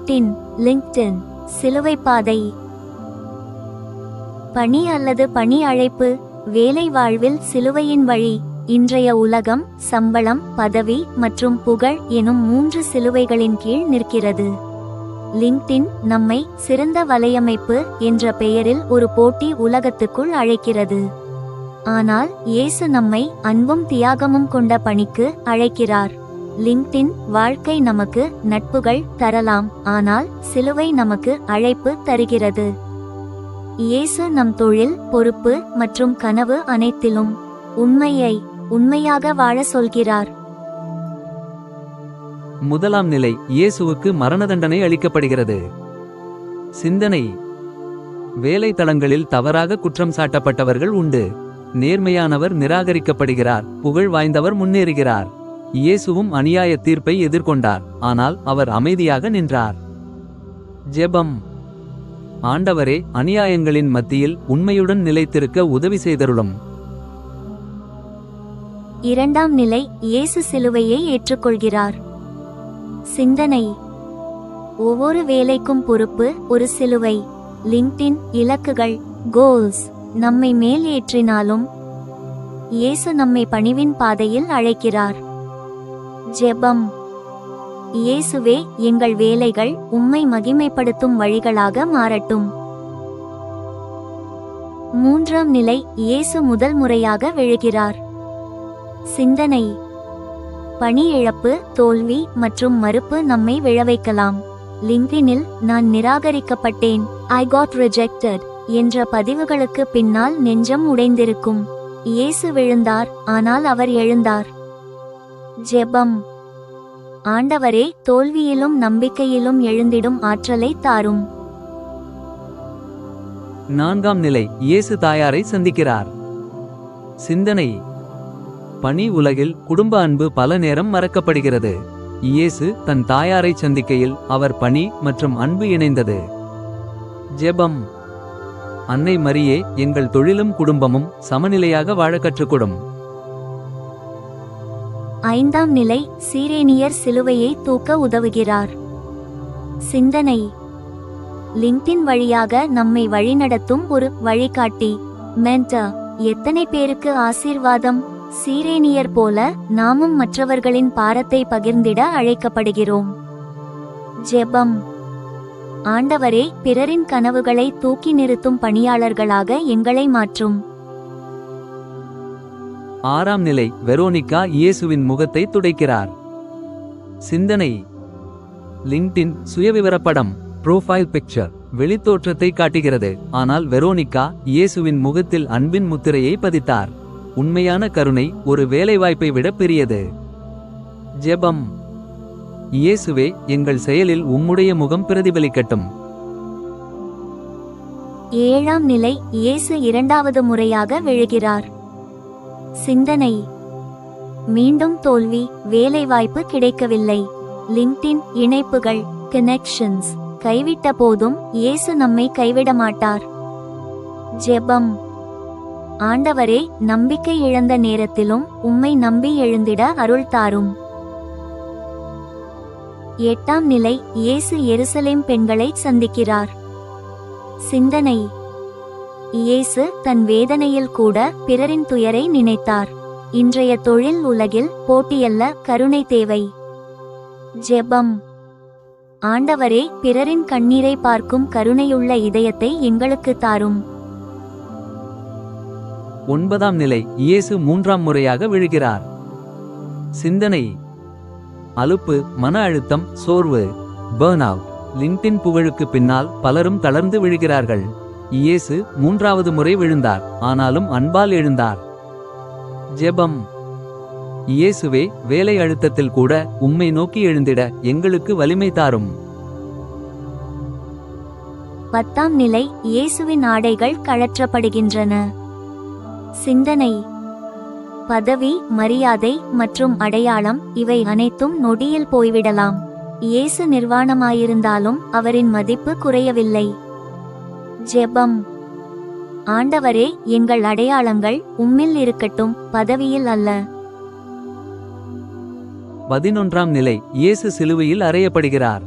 LinkedIn சிலுவை பாதை. பணி அல்லது பணி அழைப்பு. வேலை வாழ்வில் சிலுவையின் வழி. இன்றைய உலகம் சம்பளம், பதவி மற்றும் புகழ் எனும் 3 சிலுவைகளின் கீழ் நிற்கிறது. லிங்க்டின் நம்மை சிறந்த வலையமைப்பு என்ற பெயரில் ஒரு போட்டி உலகத்துக்குள் அழைக்கிறது. ஆனால் இயேசு நம்மை அன்பும் தியாகமும் கொண்ட பணிக்கு அழைக்கிறார். லிங்க்டின் வாழ்க்கை நமக்கு நட்புகள் தரலாம், ஆனால் சிலுவை நமக்கு அழைப்பு தருகிறது. இயேசு நம் தொழில், பொறுப்பு மற்றும் கனவு அனைத்திலும் உண்மையாக வாழ சொல்கிறார். முதலாம் நிலை, இயேசுவுக்கு மரண தண்டனை அளிக்கப்படுகிறது. சிந்தனை: வேலை தளங்களில் தவறாக குற்றம் சாட்டப்பட்டவர்கள் உண்டு. நேர்மையானவர் நிராகரிக்கப்படுகிறார், புகழ் வாய்ந்தவர் முன்னேறுகிறார். இயேசுவும் அநியாய தீர்ப்பை எதிர்கொண்டார், ஆனால் அவர் அமைதியாக நின்றார். ஜெபம்: ஆண்டவரே, அநியாயங்களின் மத்தியில் உண்மையுடன் நிலைத்திருக்க உதவி செய்தருளும். இரண்டாம் நிலை, இயேசு சிலுவையை ஏற்றுக்கொள்கிறார். சிந்தனை: ஒவ்வொரு வேலைக்கும் பொறுப்பு ஒரு சிலுவை. லிங்க்டின் இலக்குகள், கோல்ஸ் நம்மை மேல் ஏற்றினாலும் இயேசு நம்மை பணிவின் பாதையில் அழைக்கிறார். ஜெபம்: இயேசுவே, எங்கள் வேலைகள் உம்மை மகிமைப்படுத்தும் வழிகளாக மாறட்டும். மூன்றாம் நிலை, இயேசு முதல் முறையாக விழுகிறார். சிந்தனை: பணி இழப்பு, தோல்வி மற்றும் மறுப்பு நம்மை விழவைக்கலாம். லிங்க்டினில் நான் நிராகரிக்கப்பட்டேன், ஐ காட் ரிஜெக்டட் என்ற பதிவுகளுக்கு பின்னால் நெஞ்சம் உடைந்திருக்கும். இயேசு விழுந்தார், ஆனால் அவர் எழுந்தார். ஜெபம்: ஆண்டவரே, தோல்வியிலும் நம்பிக்கையிலும் எழுந்திடும் ஆற்றலை தாரும். நான்காம் நிலை, இயேசு தாயாரை சந்திக்கிறார். சிந்தனை: பணி உலகில் குடும்ப அன்பு பல நேரம் மறக்கப்படுகிறது. இயேசு தன் தாயாரை சந்திக்கையில் அவர் பணி மற்றும் அன்பு இணைந்தது. ஜெபம்: அன்னை மரியே, எங்கள் தொழிலும் குடும்பமும் சமநிலையாக வாழ கற்றுக்கொடும். ஐந்தாம் நிலை, சீரேனியர் சிலுவையை தூக்க உதவுகிறார். சிந்தனை: லிங்க்டின் வழியாக நம்மை வழிநடத்தும் ஒரு வழிகாட்டி, மென்டர். எத்தனை பேருக்கு ஆசீர்வாதம்! சீரேனியர் போல நாமும் மற்றவர்களின் பாரத்தை பகிர்ந்திட அழைக்கப்படுகிறோம். ஜெபம்: ஆண்டவரே, பிறரின் கனவுகளை தூக்கி நிறுத்தும் பணியாளர்களாக எங்களை மாற்றும். ஆறாம் நிலை, வெரோனிகா இயேசுவின் முகத்தை துடைக்கிறார். சிந்தனை: லிங்க்டின் சுயவிவரப்படம், புரோஃபைல் பிக்சர் வெளித்தோற்றத்தை காட்டுகிறது, ஆனால் வெரோனிகா இயேசுவின் முகத்தில் அன்பின் முத்திரையை பதித்தார். உண்மையான கருணை ஒரு வேலைவாய்ப்பை விட பெரியது. ஜெபம்: இயேசுவே, எங்கள் செயலில் உம்முடைய முகம் பிரதிபலிக்கட்டும். ஏழாம் நிலை, இயேசு இரண்டாவது முறையாக விழுகிறார். சிந்தனை: மீண்டும் தோல்வி, வேலைவாய்ப்பு கிடைக்கவில்லை. லிங்க்டின் இணைப்புகள், கனெக்ஷன்ஸ் கைவிட்ட போதும் இயேசு நம்மை கைவிட மாட்டார். ஜெபம்: ஆண்டவரே, நம்பிக்கை இழந்த நேரத்திலும் உம்மை நம்பி எழுந்திட அருள் தாரும். எட்டாம் நிலை, இயேசு எருசலேம் பெண்களை சந்திக்கிறார். சிந்தனை: இயேசு தன் வேதனையில் கூட பிறரின் துயரை நினைத்தார். இன்றைய தொழில் உலகில் போட்டியல்ல, கருணை தேவை. ஜெபம்: ஆண்டவரே, பிறரின் கண்ணீரை பார்க்கும் கருணையுள்ள இதயத்தை எங்களுக்கு தாரும். ஒன்பதாம் நிலை, இயேசு மூன்றாம் முறையாக விழுகிறார். சிந்தனை: அலுப்பு, மன அழுத்தம், சோர்வு, பர்ன் அவுட். லிங்க்டின் புகழுக்கு பின்னால் பலரும் தளர்ந்து விழுகிறார்கள். இயேசு மூன்றாவது முறை விழுந்தார், ஆனாலும் அன்பால் எழுந்தார். ஜெபம்: இயேசுவே, வேலை அழுத்தத்தில் கூட உம்மை நோக்கி எழுந்திட எங்களுக்கு வலிமை தாரும். பத்தாம் நிலை, இயேசுவின் ஆடைகள் கழற்றப்படுகின்றன. சிந்தனை: பதவி, மரியாதை மற்றும் அடையாளம் இவை அனைத்தும் நொடியில் போய்விடலாம். இயேசு நிர்வாணமாயிருந்தாலும் அவரின் மதிப்பு குறையவில்லை. ஜெபம்: ஆண்டவரே, எங்கள் அடையாளங்கள் உம்மில் இருக்கட்டும், பதவியில் அல்ல. 11ஆம் நிலை, இயேசு சிலுவையில் அறையப்படுகிறார்.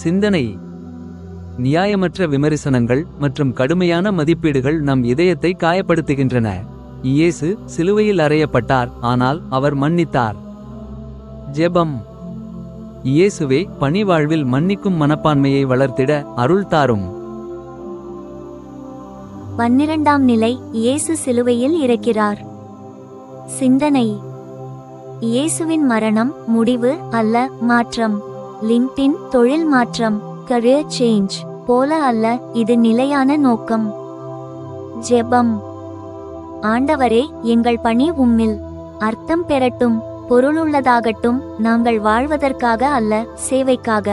சிந்தனை நியாயமற்ற விமர்சனங்கள் மற்றும் கடுமையான மதிப்பீடுகள் நம் இதயத்தை காயப்படுத்துகின்றன. இயேசு சிலுவையில் அறையப்பட்டார், ஆனால் அவர் மன்னித்தார். ஜெபம். இயேசுவே, பணிவாழ்வில் மன்னிக்கும் மனப்பான்மையை வளர்த்திட அருள் தாரும். 12ஆம் நிலை, இயேசு சிலுவையில் இறக்கிறார். சிந்தனை இயேசுவின் மரணம் முடிவு அல்ல, மாற்றம். லிங்க்டின் தொழில் மாற்றம், கரியர் சேஞ்ச் போல அல்ல, இது நிலையான நோக்கம். ஜெபம். ஆண்டவரே, எங்கள் பணி உம்மில் அர்த்தம் பெறட்டும், பொருளுள்ளதாகட்டும், நாங்கள் வாழ்வதற்காக அல்ல, சேவைக்காக.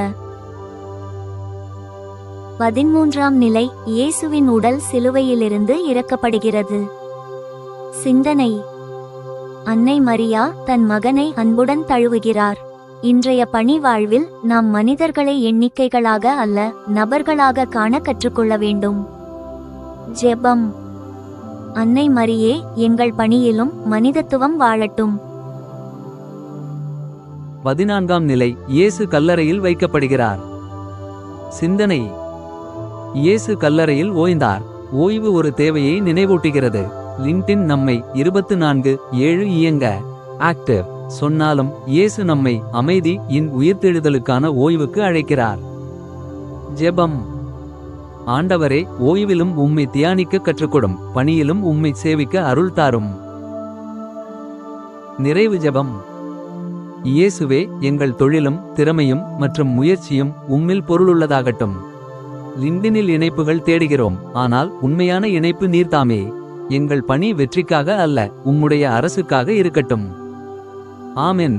13ஆம் நிலை, இயேசுவின் உடல் சிலுவையிலிருந்து இறக்கப்படுகிறது. சிந்தனை அன்னை மரியா தன் மகனை அன்புடன் தழுவுகிறார். இன்றைய பணி வாழ்வில் நாம் மனிதர்களை எண்ணிக்கைகளாக அல்ல, நபர்களாக காண கற்றுக்கொள்ள வேண்டும். ஜெபம். அன்னை மரியே, எங்கள் பணியிலும் மனிதத்துவம் வாழட்டும். 14ஆம் நிலை, இயேசு கல்லறையில் வைக்கப்படுகிறார். சிந்தனை இயேசு கல்லறையில் ஓய்ந்தார். ஓய்வு ஒரு தேவையை நினைவூட்டுகிறது. லிங்க்டின் நம்மை 24/7 இயங்க ஆக்டிவ் சொன்னாலும் இயேசு நம்மை அமைதி இன் உயிர்த்தெழுதலுக்கான ஓய்வுக்கு அழைக்கிறார். ஜெபம். ஆண்டவரே, ஓய்விலும் உம்மை தியானிக்க கற்றுக்கொடும், பணியிலும் உம்மை சேவிக்க அருள் தாரும். நிறைவு ஜெபம். இயேசுவே, எங்கள் தொழிலும் திறமையும் மற்றும் முயற்சியும் உம்மில் பொருளுள்ளதாகட்டும். லிங்க்டினில் இணைப்புகள் தேடுகிறோம், ஆனால் உண்மையான இணைப்பு நீர்தாமே. எங்கள் பணி வெற்றிக்காக அல்ல, உம்முடைய அரசுக்காக இருக்கட்டும். ஆமென்.